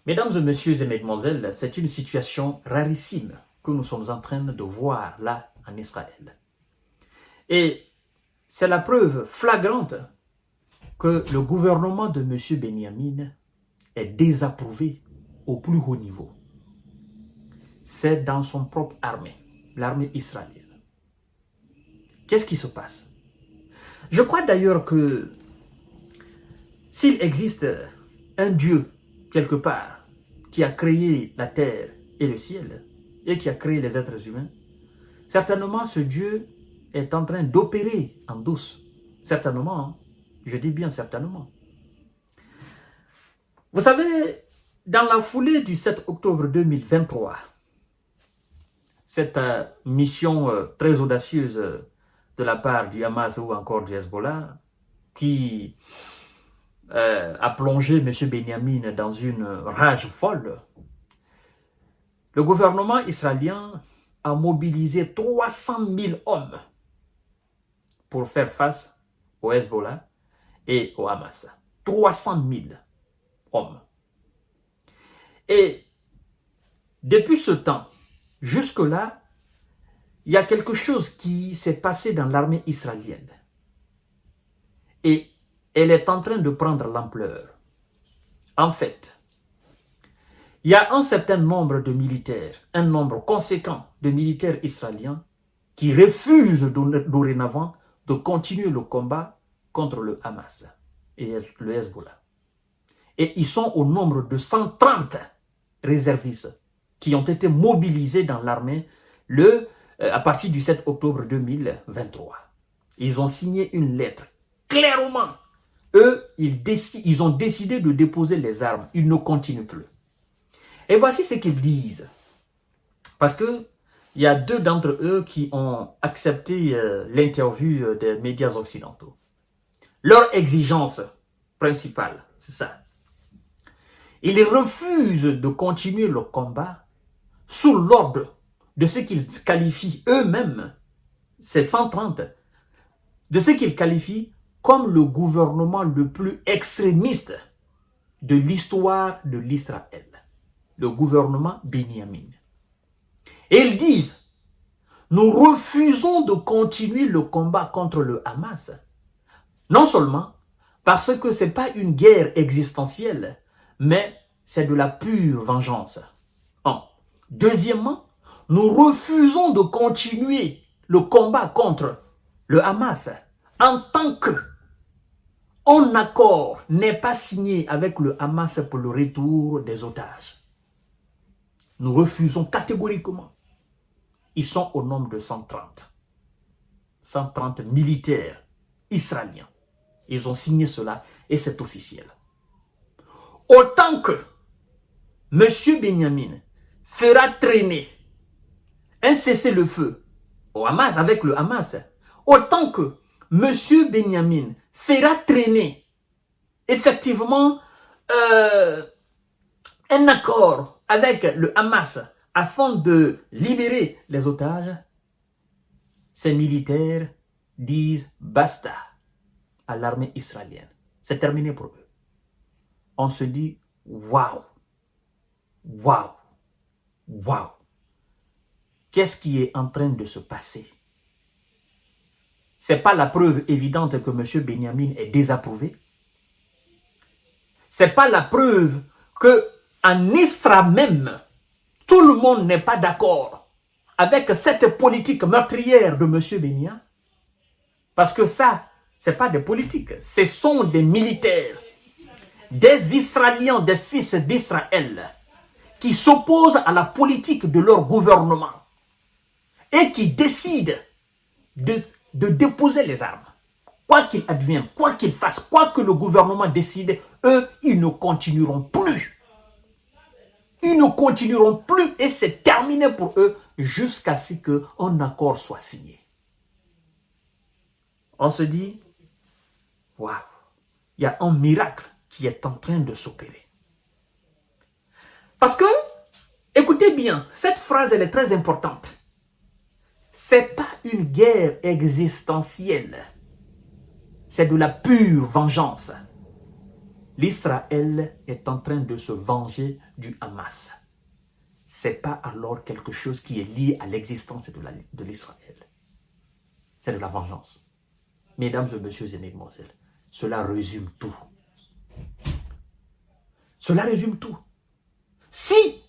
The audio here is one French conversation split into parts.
Mesdames et messieurs et mesdemoiselles, c'est une situation rarissime que nous sommes en train de voir là en Israël. Et c'est la preuve flagrante que le gouvernement de M. Benyamin est désapprouvé au plus haut niveau. C'est dans son propre armée, l'armée israélienne. Qu'est-ce qui se passe? Je crois d'ailleurs que s'il existe un Dieu quelque part qui a créé la terre et le ciel et qui a créé les êtres humains, certainement ce Dieu est en train d'opérer en douce. Certainement, hein? Je dis bien certainement. Vous savez, dans la foulée du 7 octobre 2023, cette mission très audacieuse de la part du Hamas ou encore du Hezbollah, qui a plongé M. Benyamin dans une rage folle, le gouvernement israélien a mobilisé 300 000 hommes pour faire face au Hezbollah et au Hamas. 300 000 hommes. Et depuis ce temps, jusque-là, il y a quelque chose qui s'est passé dans l'armée israélienne. Et elle est en train de prendre l'ampleur. En fait, il y a un certain nombre de militaires, un nombre conséquent de militaires israéliens qui refusent dorénavant de continuer le combat contre le Hamas et le Hezbollah. Et ils sont au nombre de 130 réservistes qui ont été mobilisés dans l'armée à partir du 7 octobre 2023. Ils ont signé une lettre. Clairement, eux, ils ont décidé de déposer les armes. Ils ne continuent plus. Et voici ce qu'ils disent. Parce que il y a deux d'entre eux qui ont accepté l'interview des médias occidentaux. Leur exigence principale, c'est ça. Ils refusent de continuer le combat sous l'ordre de ce qu'ils qualifient eux-mêmes, ces 130, de ce qu'ils qualifient comme le gouvernement le plus extrémiste de l'histoire de l'Israël, le gouvernement Benyamin. Et ils disent, nous refusons de continuer le combat contre le Hamas, non seulement parce que ce n'est pas une guerre existentielle, mais c'est de la pure vengeance. Deuxièmement, nous refusons de continuer le combat contre le Hamas en tant que un accord n'est pas signé avec le Hamas pour le retour des otages. Nous refusons catégoriquement. Ils sont au nombre de 130. 130 militaires israéliens. Ils ont signé cela et c'est officiel. Autant que M. Benyamin fera traîner un cessez-le-feu au Hamas, avec le Hamas, autant que M. Benyamin fera traîner effectivement un accord avec le Hamas afin de libérer les otages, ces militaires disent basta à l'armée israélienne. C'est terminé pour eux. On se dit waouh, waouh, waouh. Qu'est-ce qui est en train de se passer? Ce n'est pas la preuve évidente que M. Benyamin est désapprouvé. Ce n'est pas la preuve qu'en Israël même, tout le monde n'est pas d'accord avec cette politique meurtrière de M. Benyamin. Parce que ça, ce n'est pas des politiques, ce sont des militaires, des Israéliens, des fils d'Israël, qui s'opposent à la politique de leur gouvernement et qui décident de déposer les armes. Quoi qu'il advienne, quoi qu'il fasse, quoi que le gouvernement décide, eux, ils ne continueront plus. Ils ne continueront plus et c'est terminé pour eux jusqu'à ce qu'un accord soit signé. On se dit, waouh, il y a un miracle qui est en train de s'opérer. Parce que, écoutez bien, cette phrase, elle est très importante. Ce n'est pas une guerre existentielle. C'est de la pure vengeance. l'Israël est en train de se venger du Hamas. Ce n'est pas alors quelque chose qui est lié à l'existence de l'Israël. C'est de la vengeance. Mesdames et messieurs et mesdemoiselles, cela résume tout. Cela résume tout. Si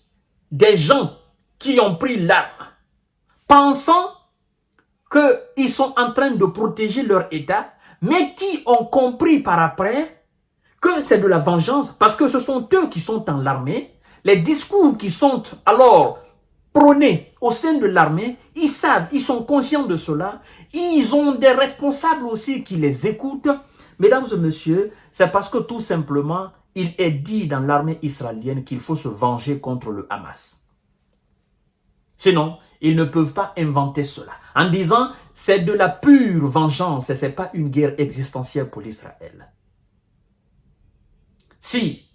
des gens qui ont pris l'arme, pensant qu'ils sont en train de protéger leur État, mais qui ont compris par après que c'est de la vengeance, parce que ce sont eux qui sont dans l'armée, les discours qui sont alors prônés au sein de l'armée, ils savent, ils sont conscients de cela, ils ont des responsables aussi qui les écoutent. Mesdames et messieurs, c'est parce que tout simplement, il est dit dans l'armée israélienne qu'il faut se venger contre le Hamas. Sinon, ils ne peuvent pas inventer cela. En disant, c'est de la pure vengeance et ce n'est pas une guerre existentielle pour l'Israël. Si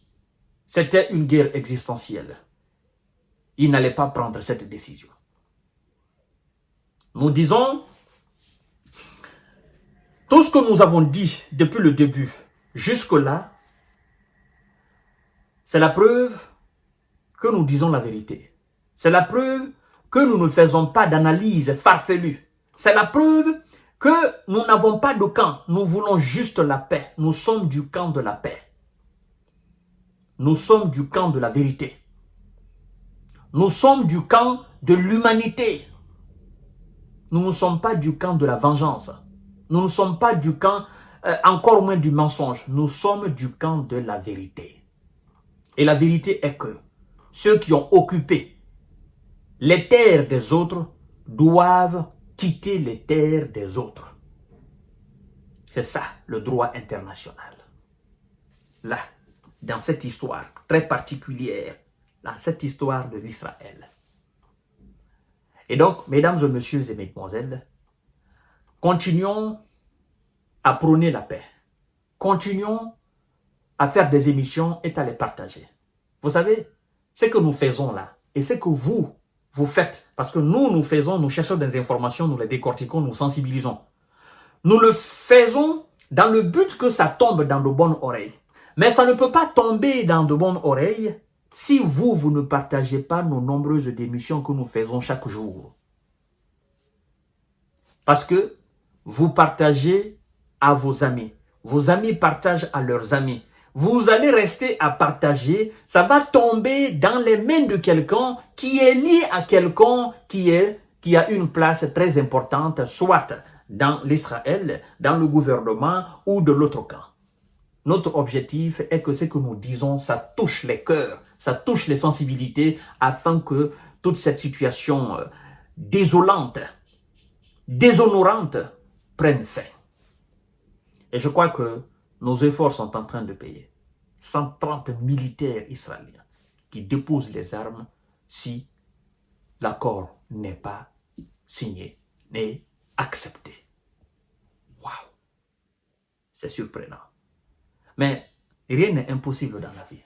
c'était une guerre existentielle, ils n'allaient pas prendre cette décision. Nous disons, tout ce que nous avons dit depuis le début jusque-là, c'est la preuve que nous disons la vérité. C'est la preuve que nous ne faisons pas d'analyse farfelue. C'est la preuve que nous n'avons pas de camp. Nous voulons juste la paix. Nous sommes du camp de la paix. Nous sommes du camp de la vérité. Nous sommes du camp de l'humanité. Nous ne sommes pas du camp de la vengeance. Nous ne sommes pas du camp, encore moins du mensonge. Nous sommes du camp de la vérité. Et la vérité est que ceux qui ont occupé les terres des autres doivent quitter les terres des autres. C'est ça le droit international. Là, dans cette histoire très particulière, dans cette histoire de l'Israël. Et donc, mesdames et messieurs et mesdemoiselles, continuons à prôner la paix. Continuons à faire des émissions et à les partager. Vous savez, ce que nous faisons là, et ce que vous faites, parce que nous faisons, nous cherchons des informations, nous les décortiquons, nous sensibilisons. Nous le faisons dans le but que ça tombe dans de bonnes oreilles. Mais ça ne peut pas tomber dans de bonnes oreilles si vous ne partagez pas nos nombreuses émissions que nous faisons chaque jour. Parce que vous partagez à vos amis partagent à leurs amis. Vous allez rester à partager, ça va tomber dans les mains de quelqu'un qui est lié à quelqu'un qui a une place très importante, soit dans l'Israël, dans le gouvernement ou de l'autre camp. Notre objectif est que ce que nous disons, ça touche les cœurs, ça touche les sensibilités, afin que toute cette situation désolante, déshonorante, prenne fin. Et je crois que nos efforts sont en train de payer. 130 militaires israéliens qui déposent les armes si l'accord n'est pas signé, n'est accepté. Waouh! C'est surprenant. Mais rien n'est impossible dans la vie.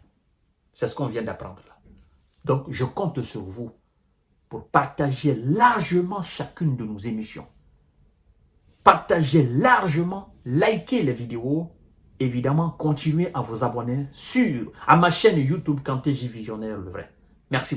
C'est ce qu'on vient d'apprendre là. Donc, je compte sur vous pour partager largement chacune de nos émissions. Partagez largement, likez les vidéos. Évidemment, continuez à vous abonner à ma chaîne YouTube Kanté J Visionnaire le vrai. Merci beaucoup.